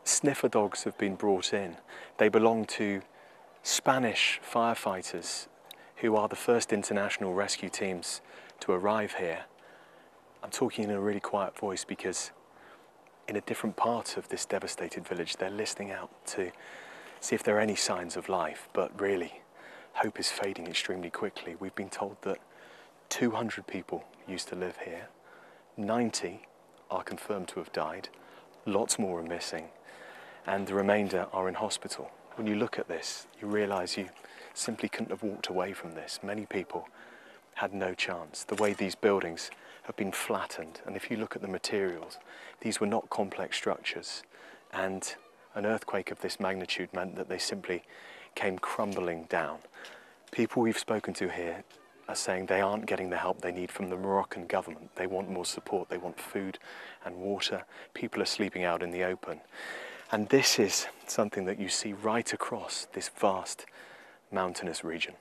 Sniffer dogs have been brought in. They belong to Spanish firefighters who are the first international rescue teams to arrive here. I'm talking in a really quiet voice because in a different part of this devastated village, they're listening out to see if there are any signs of life, but really, hope is fading extremely quickly. We've been told that 200 people used to live here. 90 are confirmed to have died. Lots more are missing, and the remainder are in hospital. When you look at this, you realise you simply couldn't have walked away from this. Many people had no chance. The way these buildings have been flattened, and if you look at the materials, these were not complex structures, and an earthquake of this magnitude meant that they simply came crumbling down. People we've spoken to here are saying they aren't getting the help they need from the Moroccan government. They want more support, they want food and water. People are sleeping out in the open. And this is something that you see right across this vast mountainous region.